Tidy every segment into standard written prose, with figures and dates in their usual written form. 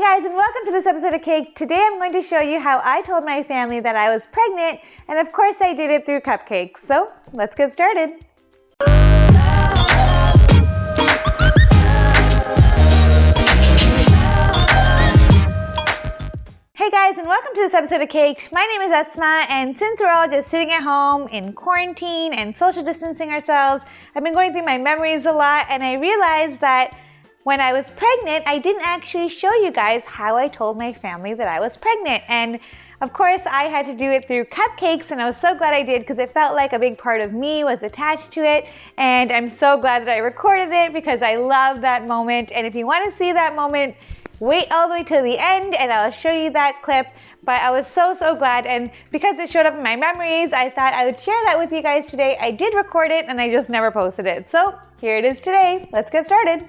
Hey guys, and welcome to this episode of Cake. Today I'm going to show you how I told my family that I was pregnant, and of course I did it through cupcakes. So let's get started. Hey guys, and welcome to this episode of Cake. My name is Asma, and since we're all just sitting at home in quarantine and social distancing ourselves, I've been going through my memories a lot, and I realized that when I was pregnant, I didn't actually show you guys how I told my family that I was pregnant. And of course, I had to do it through cupcakes, and I was so glad I did because it felt like a big part of me was attached to it. And I'm so glad that I recorded it because I love that moment. And if you want to see that moment, wait all the way till the end and I'll show you that clip. But I was so glad, and because it showed up in my memories, I thought I would share that with you guys today. I did record it and I just never posted it. So here it is today. Let's get started.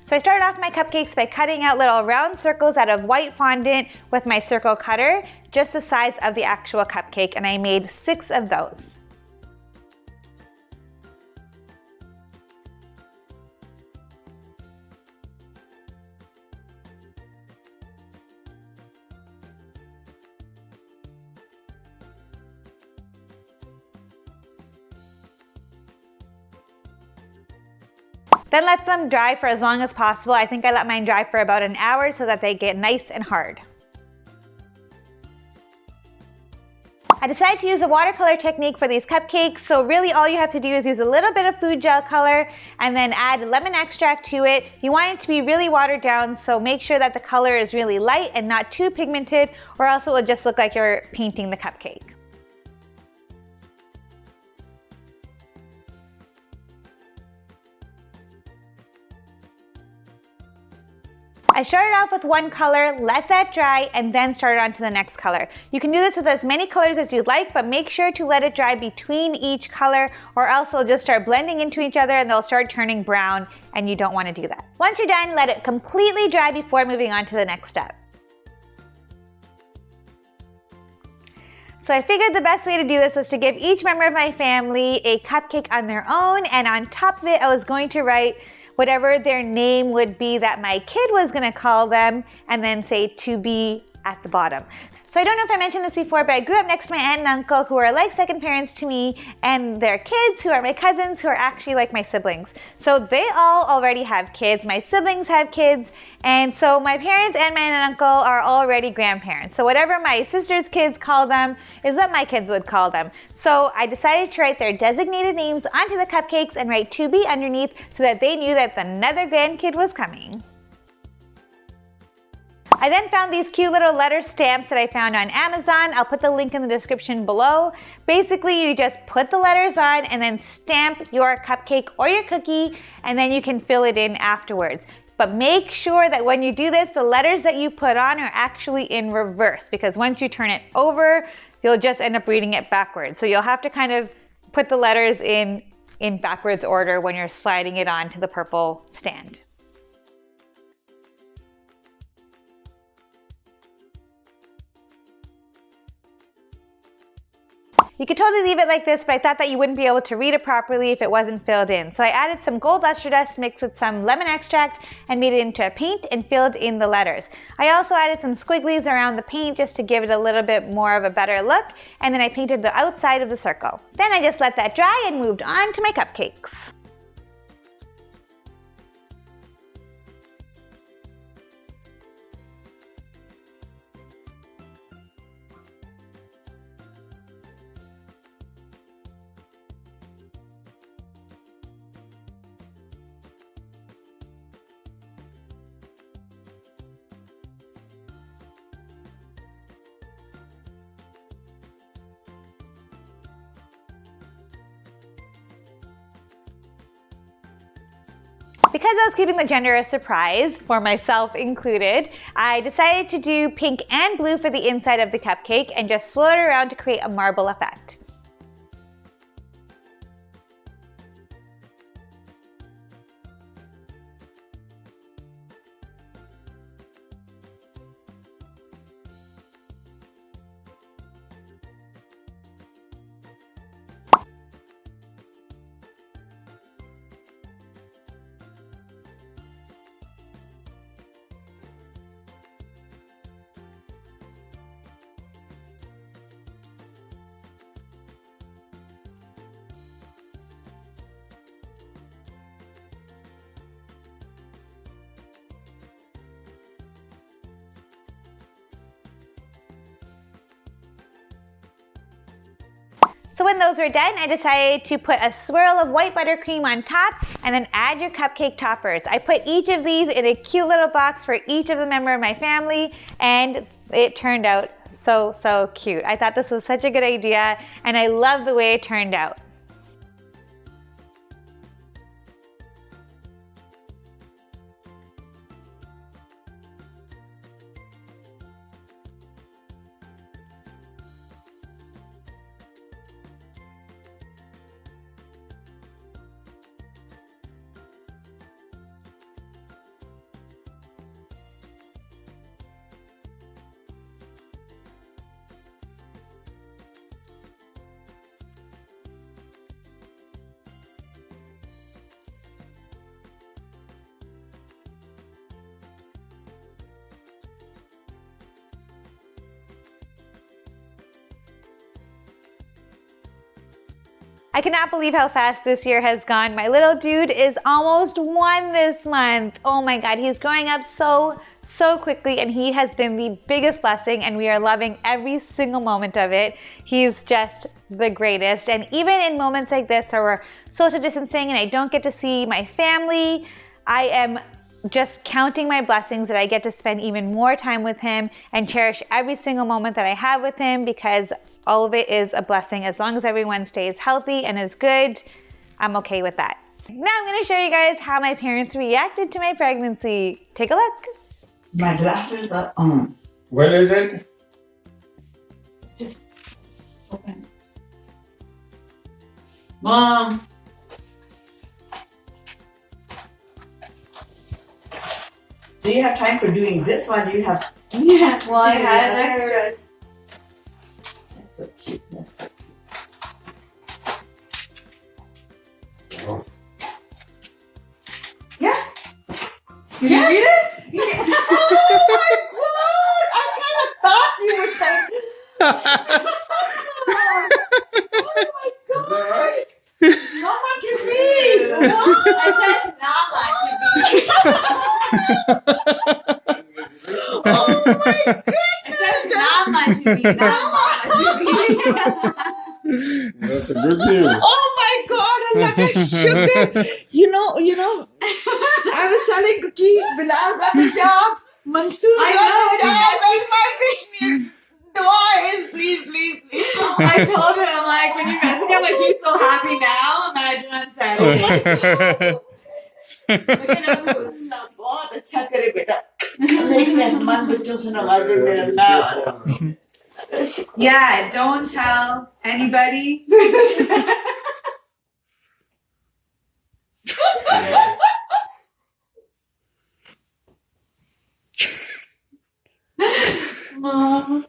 So I started off my cupcakes by cutting out little round circles out of white fondant with my circle cutter, just the size of the actual cupcake, and I made 6 of those. Then let them dry for as long as possible. I think I let mine dry for about an hour so that they get nice and hard. I decided to use a watercolor technique for these cupcakes, so really all you have to do is use a little bit of food gel color and then add lemon extract to it. You want it to be really watered down, so make sure that the color is really light and not too pigmented, or else it will just look like you're painting the cupcake. I started off with one color, let that dry, and then started on to the next color. You can do this with as many colors as you'd like, but make sure to let it dry between each color, or else they'll just start blending into each other and they'll start turning brown, and you don't want to do that. Once you're done, let it completely dry before moving on to the next step. So I figured the best way to do this was to give each member of my family a cupcake on their own, and on top of it I was going to write whatever their name would be that my kid was going to call them, and then say to be at the bottom. So I don't know if I mentioned this before, but I grew up next to my aunt and uncle who are like second parents to me, and their kids who are my cousins who are actually like my siblings. So they all already have kids. My siblings have kids, and so my parents and my aunt and uncle are already grandparents. So whatever my sister's kids call them is what my kids would call them. So I decided to write their designated names onto the cupcakes and write to be underneath so that they knew that another grandkid was coming. I then found these cute little letter stamps that I found on Amazon. I'll put the link in the description below. Basically, you just put the letters on and then stamp your cupcake or your cookie, and then you can fill it in afterwards. But make sure that when you do this, the letters that you put on are actually in reverse, because once you turn it over, you'll just end up reading it backwards. So you'll have to kind of put the letters in backwards order when you're sliding it onto the purple stand. You could totally leave it like this, but I thought that you wouldn't be able to read it properly if it wasn't filled in. So I added some gold luster dust mixed with some lemon extract and made it into a paint and filled in the letters. I also added some squigglies around the paint just to give it a little bit more of a better look, and then I painted the outside of the circle. Then I just let that dry and moved on to my cupcakes. Because I was keeping the gender a surprise, for myself included, I decided to do pink and blue for the inside of the cupcake and just swirl it around to create a marble effect. So when those were done, I decided to put a swirl of white buttercream on top and then add your cupcake toppers. I put each of these in a cute little box for each of the members of my family, and it turned out so cute. I thought this was such a good idea, and I love the way it turned out. I cannot believe how fast this year has gone. My little dude is almost 1 this month. Oh my God, he's growing up so quickly, and he has been the biggest blessing, and we are loving every single moment of it. He's just the greatest. And even in moments like this where we're social distancing and I don't get to see my family, I am just counting my blessings that I get to spend even more time with him and cherish every single moment that I have with him, because all of it is a blessing. As long as everyone stays healthy and is good, I'm okay with that. Now I'm going to show you guys how my parents reacted to my pregnancy. Take a look. My glasses are on. What is it? Just open. Mom. Do you have time for doing this one? Do you have? Yeah. Well, I had extras. That's so cute. That's so cute. Oh. Yeah. You did it? Oh my God! I kind of thought you were trying. Oh my God! Is that right? Not much to me. What? I said not much to be. Oh my goodness! It says not much to be. Not much to be. That's some good news. Oh my God! I like I shook it. You know. I was telling Cookie, Bilal got the job. Mansoor got the job. And my dua is please. I told her, I'm like, when you message her, like, she's so happy now. Imagine on Saturday. लेकिन अब बहुत अच्छा करे बेटा देख से मन बच्चों से नवाजे मेरा अल्लाह Yeah, don't tell anybody. Mom.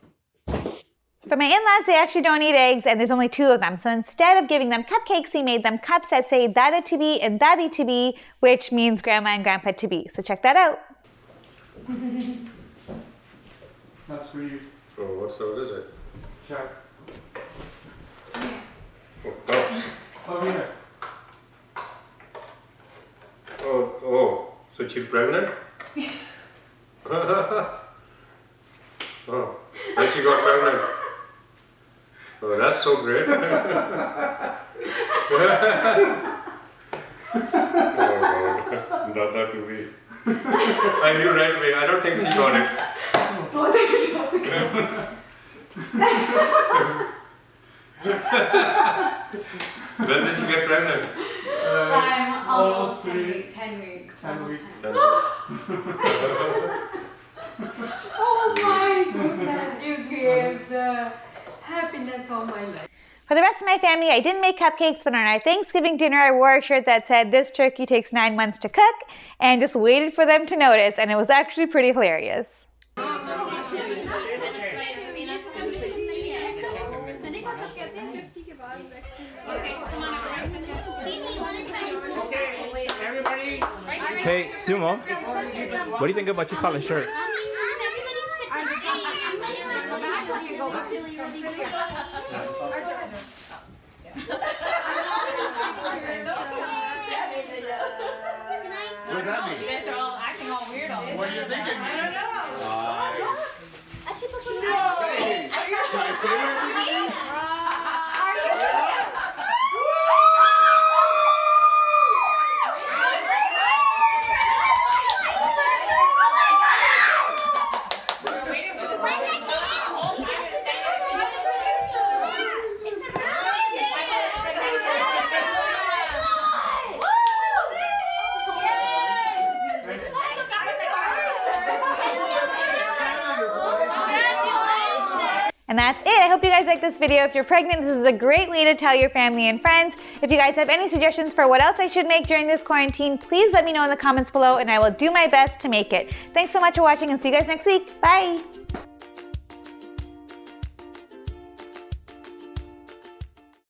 For my in-laws, they actually don't eat eggs, and there's only 2 of them. So instead of giving them cupcakes, we made them cups that say Dada to be and Dadi to be, which means Grandma and Grandpa to be. So check that out. That's for you. Oh, what is it? Check. Oh, cups. Oh, yeah. Oh, so she's pregnant? Oh, when she got pregnant. Oh, that's so great. Oh, God. Not that to be. I knew right away. I don't think she got it. When did she get pregnant? I'm almost 10 weeks. 10 weeks. Oh my goodness, you gave the happiness of my life. For the rest of my family, I didn't make cupcakes, but on our Thanksgiving dinner, I wore a shirt that said, "This turkey takes 9 months to cook," and just waited for them to notice, and it was actually pretty hilarious. Hey, Sumo, what do you think about your color shirt? What does that mean? You guys are all acting all weird all What are you thinking? I don't know. Hey, can I say anything? Are you? And that's it. I hope you guys like this video. If you're pregnant, this is a great way to tell your family and friends. If you guys have any suggestions for what else I should make during this quarantine, please let me know in the comments below and I will do my best to make it. Thanks so much for watching and see you guys next week. Bye.